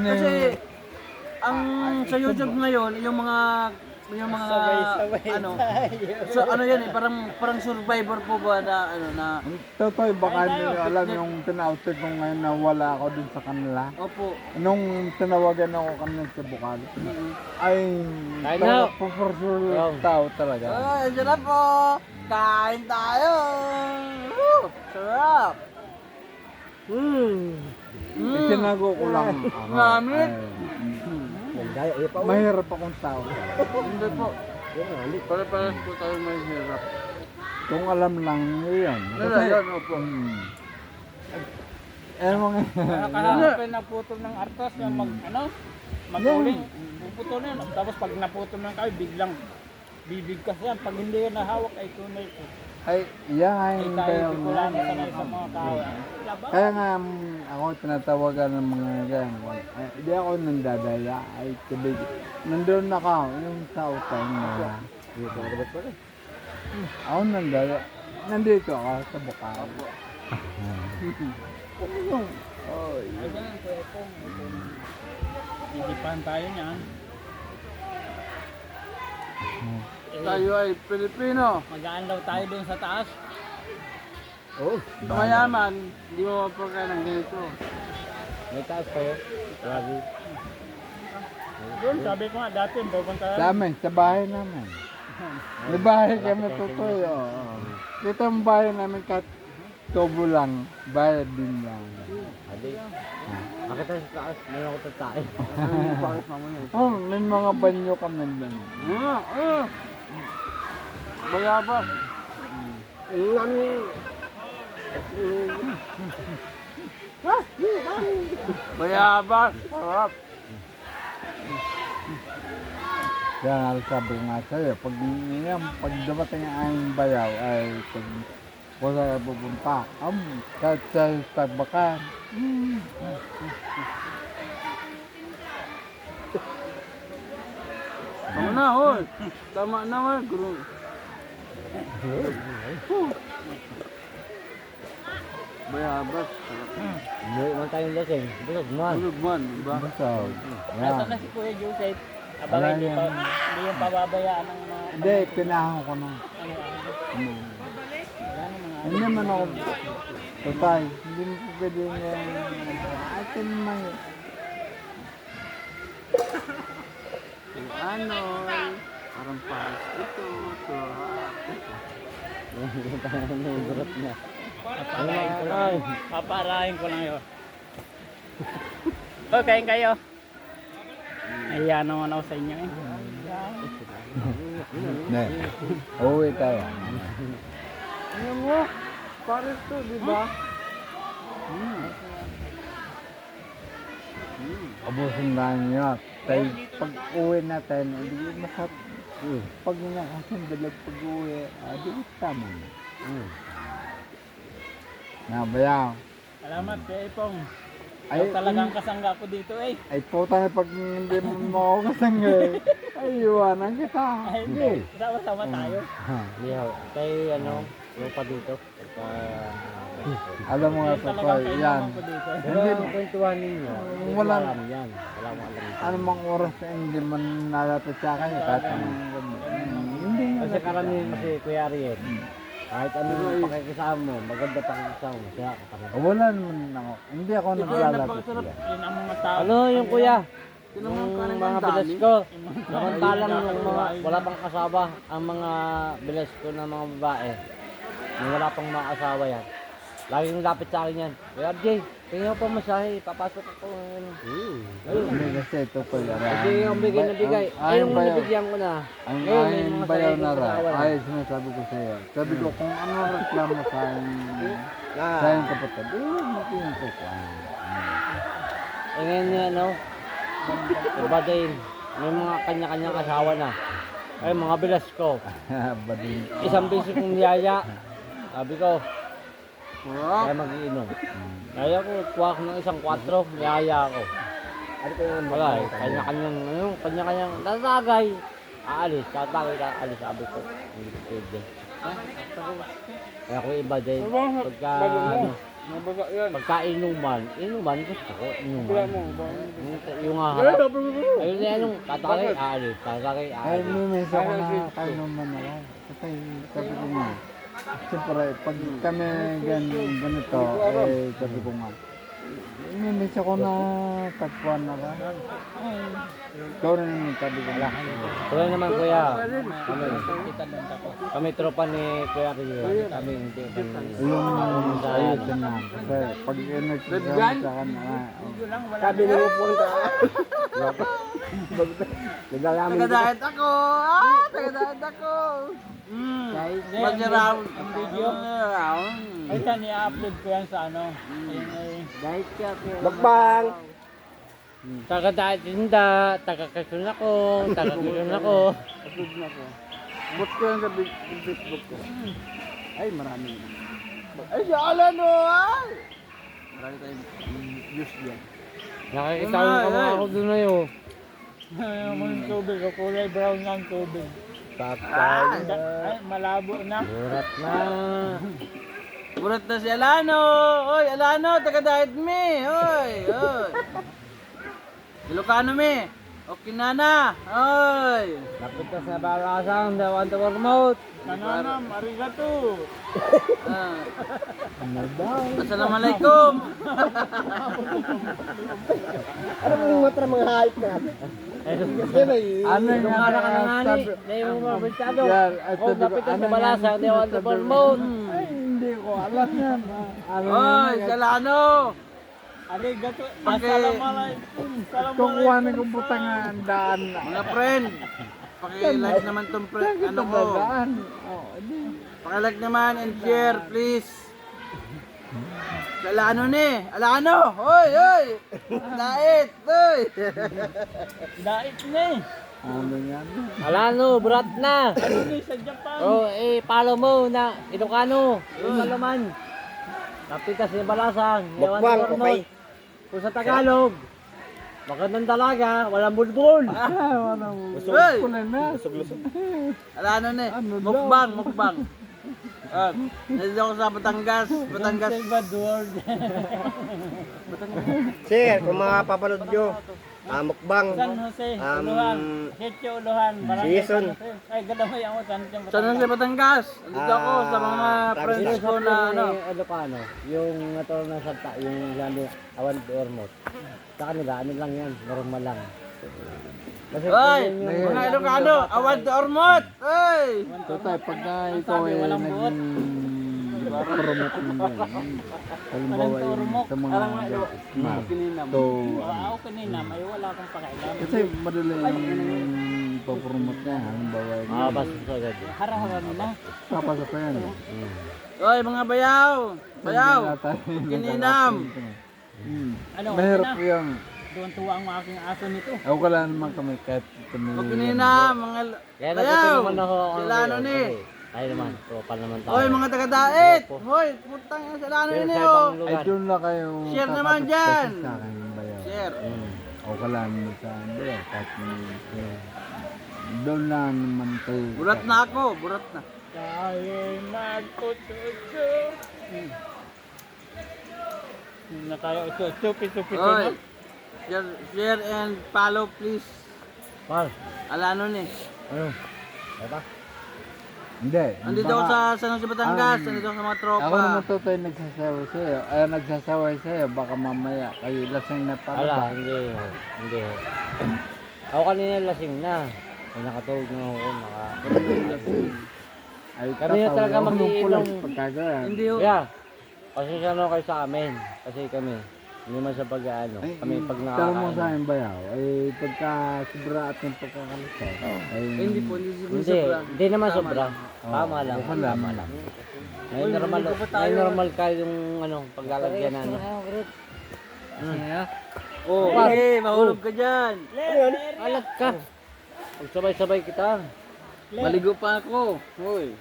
Kasi ang sa YouTube ngayon, yung mga Sabay-sabay ano, tayo. so ano yan eh, parang survivor po ba na ano na Totoo, baka hindi nyo alam yung pinautot ko ngayon na wala ako dun sa kanila. opo. Nung tinawagan ako kanina sa Bukalo, ay Kain talaga na. pupursul Oh. tao talaga. Ay, sarap po. Kain tayo. Woo! Sarap. Itinago ko lang ako. Ngamit. Mahirap akong tao. Hindi po. Pare-pares po tayo may hirap. Kung alam lang nyo yun. Yan, opo. Mga Nakahanapin na putol ng artos yung mag-uling. Puputulin. Tapos pag naputol ng kayo, biglang bibigkas yan. Pag hindi yan nahawak ay tunay ko. ay, yan Ay yung tayo kaya tikulan sa mga kahoy. Kaya nga ako tinatawagan ng mga ganyan. Hindi ako nandadaya. Ay, kabig. Nandun ako. Yung sa utang na. Ako nandadaya. Nandito ako sa Bukalo. Oh, Ay, ganun po ito. Idipan tayo niyan. Tayo ay Pilipino. Magaan daw tayo doon sa taas. Mayaman, hindi mo mapagkain ng ganito. May taas kayo? Grabe. Doon, sabi ko nga dati, pupunta sa amin, sa bahay namin. May bahay kami tutoy. Dito ang bahay namin kat tubo lang. Bayad din lang. Bakit tayo sa taas? Meron ako tatain. Bakit mamaya? Oh, may mga banyo kami doon. Bayabas. Bayabas. Sarap. Kaya nga sabi ko nga sa'yo, pag dumating ang aming bayaw ay pag wala na pupunta, kahit sa tagbakan. Tama na, hoy. Tama na, hoy. Guru. Bayabas. Sarap. Hindi man tayong lasing. Busog man. Tulog man, diba? Busog. Ito Yan. na si Kuya Joseph. Wala Abang hindi yan. hindi yung pababayaan ng mga... Hindi, pinahan ko na. Wala na mga... Hindi man ako, tatay, hindi mo po pwede yung atin naman. Yung ano, parang pares ito. Nagurot na. Paparahin ko lang yun. Okay, kayo. Ayan naman ako sa inyo eh. Ne, uwi tayo. Ano mo? Pares to, di ba? Abusin na niyo. Tayo, pag uwi natin, hindi masarap. Pag nakasandalag pag uwi, di tama. Nabayaw. Salamat kay Ipong. Ay, Ikaw talagang kasangga ko dito eh. Ay, puta pag hindi mo ako kasangay. Ay, iwanan kita. Ay, hindi. Sama-sama tayo. Lihaw. Kay ano, yung pa dito. Alam mo nga, Ikaw talagang Totoy, yan. kailangan ko dito. Pero ang kwentuhan ninyo, hindi ko Wala- alam yan. Wala mo alam. Ano mang oras na hindi man nalapit sa akin, kahit anong hindi nga Kasi karamihan kasi Kuya Ariel, kahit anong pakikisama mo, maganda pakikisama mo, siya kapatid. wala naman ako. Hindi ako naglalapit napakasarap. siya. Yun ang mga tao. Ano yung kuya? Sino mga Yung kanin mga ng bilas dali? ko, samantalang yung mga wala pang kasaba, ang mga bilas ko na mga babae, yung wala pang mga asawa yan. Laging lapit sa akin yan. Kuya RJ, tingnan pa masahe, papasok ako. Hindi kasi Totoy. Kasi yung bigay na bigay, ay yung nabigyan ko na. Ang Ngayon, may aking mga bayaw sarili na kong ra, katawan. ay sinasabi ko sa iyo. Sabi ko, kung ano reklamo sa aking kapatid, huwag mo pinagkukuhan. Eh ngayon nga, no? Iba din. May mga kanya-kanyang asawa na. Ay, mga bilas ko. Bading. Isang beses kong niyaya. Sabi ko, Sarap. kaya mag-iinom. Kaya ko, kuha ko ng isang 4, niyaya ako. Wala eh, kanya-kanyang, ano, kanya-kanyang, tatagay. Aalis, tatagay, aalis. Sabi ko, hindi pwede. Kaya ko iba din. Pagka, ano, Mabaga yan. Pagka inuman gusto ko, Wala inuman. mo. Yung harap. Ayun na yung tatakay, aalis. Tatakay, Ay, aalis. may mesa ko na kainuman na lang. Kasi sabi ko nga, siyempre, pag kami ganito, sabi ko nga, may mesa ko na tagpuan na lang. Ikaw rin naman sabi ko lang. Tuloy naman kuya. Kita doon ako. Kami tropa ni Kuya Rio. Kami hindi Yung ayos na. Kasi pag nagsasabi sa kanya, Yun lang, wala. Sabi mo punta. Taga-diet ako. Taga-diet ako. Mag-round ang video. Ay, yan, i-upload ko yan sa ano. Diet ka. Bakbang. taga-daat tinda, taga-kasun ako, taga-kasun ako. Upload na ko. Bot ko yan sa Facebook ko. Ay, marami. Ay, si Alan o. Ay. Marami tayong views diyan. Nakikita ko mga ako doon na yun. Yung tubig, kulay brown ng tubig. Tatay. Ay, malabo na. Burat na. Burat na si Alano. Oy, Alano, taga-diet me. Oy, oy. Ilocano me. Okay na. Oy. Lapit na sa balasang, the want to promote. Kananam, arigato. Assalamualaikum. Ano yung matra mga hype na? Ano yung Yung anak ka na nani, na yung mga bintado. Oh, lapit na sa balasang, the want to promote. Hindi ko alam yan. Oy, si Alano. Arigato. Paki- Assalamualaikum. Kukuha na kong butang ang daan. Mga friend. Paki-like naman tong friend. Ano ko. Daan. Oh, di. Paki-like naman and share, please. Si Alano ni. Alano. Hoy, hoy. Dait. Hoy. Dait ni. Ano yan? Alano, burat na. Ano ni sa Japan? Oh, follow mo na Ilocano. Yung malaman. Lapit na sa balasang, the want to promote. Kung sa Tagalog, magandang dalaga, walang bulbul. Hoy. Alano ni. Mukbang, mukbang. Nandito ako sa Batangas. Batangas. Salvador. Sir, kung mapapanood nyo, mukbang, San Jose, Uluhan. Sitio Uluhan. Barangay Season. San Jose. Ay, gadamay ako. Saan na si Batangas? Nandito ako sa mga friends ko na ano. Ilocano, yung naturo na salta, yung sabi, awan to ormot. Sa kanila, ano lang yan, normal lang. Kasi Hoy, kung yung- mga Ilocano, awad to Ormot. Hoy. Tatay, pagka ikaw ay naging promote mo din. Halimbawa yun sa mga map. So, Ako kanina, may wala akong pakialam. kasi madali yung ipapromote niya. Halimbawa yun. Makabasa sa agad. Hara-hara nila. Papasok pa yan. Hoy, mga bayaw. Bayaw. Kininam. Ano, Mahirap okay na? yung Doon tuwa ang aking aso nito. ako ka lang naman kami kahit kami. Huwag kininam, mga Kaya bayaw. nagusto naman ako. Sila ano ni. Tayo naman, tropa naman tayo. Hoy, mga taga-dait. Hoy, putang ina sila ano Pero ni sa oh. ibang Ay lugar. doon lang kayo. Share naman tatapos dyan. kasi sa akin yung bayaw. Share. Ako ka lang naman sa bayaw. Kahit doon lang naman kayo. Burat na ako, burat na. Tayo'y mag-utso-utso. Na tayo utso-utso, pito-pito Hoy. na. Share and follow please. Par, Alano ni. ano? Diba? Hindi. Andito ako sa San Jose Batangas, andito ako sa mga tropa. Ako naman to tayo nagsasaway sa'yo. Ay, nagsasaway sa'yo. Baka mamaya kayo lasing na para Ala, ba? hindi ho. Hindi ho. Ako kanina lasing na. Ay, nakatulog na ako. Ay, Kami na talaga mag-iinom. Pagkagaya. Hindi ho. Yeah. Kasi ano kayo sa amin. Kasi kami. Hindi man sa pag-ano. Kami pag Tanong mo sa nakakain. akin bayaw, ay pagka sobra at yung pagkakalito. Ay, Hindi po, hindi siguro Hindi, sobra. hindi naman sobra. Oo, Tama lang. okay lang. Tama lang. May normal ka yung ano, paglalagyan na ano. Oh, hey, mahulog ka dyan. Alag ka. Pag sabay-sabay kita. Maligo pa ako. Hoy.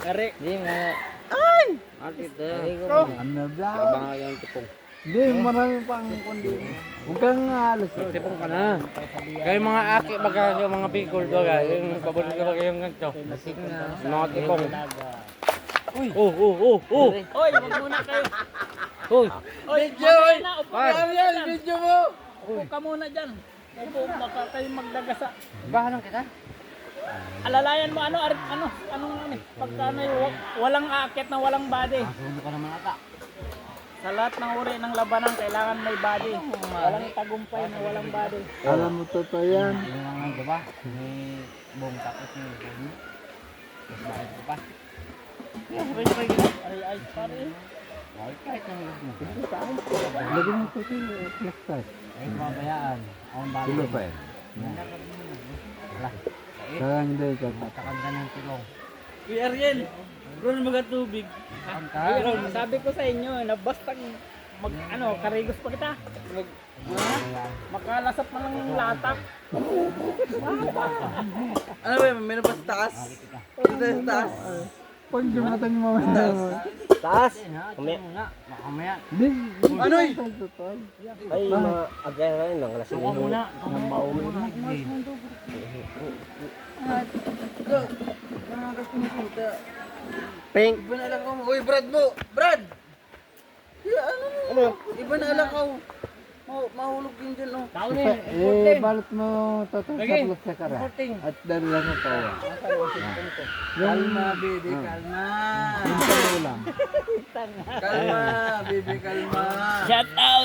Kari. Hindi nga. Ay! Bakit eh? ano ba? Abangan yung tipong. Hindi, marami pang kundi. Huwag kang alas. Tipong ka na. Kayo mga aki, baga yung mga bigol baga, yung pabunin ka baga yung ganito. Mga tipong. Oy, wag muna kayo. Oy, upo ka muna dyan. Video mo! Upo ka muna dyan. Upo, baka kayo magdagasa. Bahalang kita. Alalayan mo pagka ano yung walang aakyat na walang body. Sumo ka naman ata. Sa lahat ng uri ng labanan, kailangan may body. Walang tagumpay na walang body. Alam mo, totoo yan. Yung mga diba? May buong tapos yung buong. Mas bakit ko pa. Kaya sabay-sabay gano'n. Ay, pare. Kahit ang ilog mo. Lagyan mo ito yung plastic. Ay, mabayaan. Ang bago. Kilo pa eh. Wala. Kaya hindi ka. Matakanda ng tulong. Kuya Ariel, Ron magatubig. Ang Sabi ko sa inyo na basta karigos pa kita. Makalasap pa ng latak. Ano ba yun? Meron pa sa taas? Dito sa taas? Pag dumatan mo mamaya. Taas. Mamaya. Hindi. Ano eh? Totoo. Ay, mga agay na yun. Ang lasing Suka muna. Pink. Iba na alakaw mo. Uy, Brad mo! Brad! Ano? Iba na alakaw. Mahulog din dyan, oh. Taon Balot mo totoo sa plastic ka rin. At dahil lang ito. Kalma, baby, kalma. Yung lang. Kalma, baby, kalma. Shout out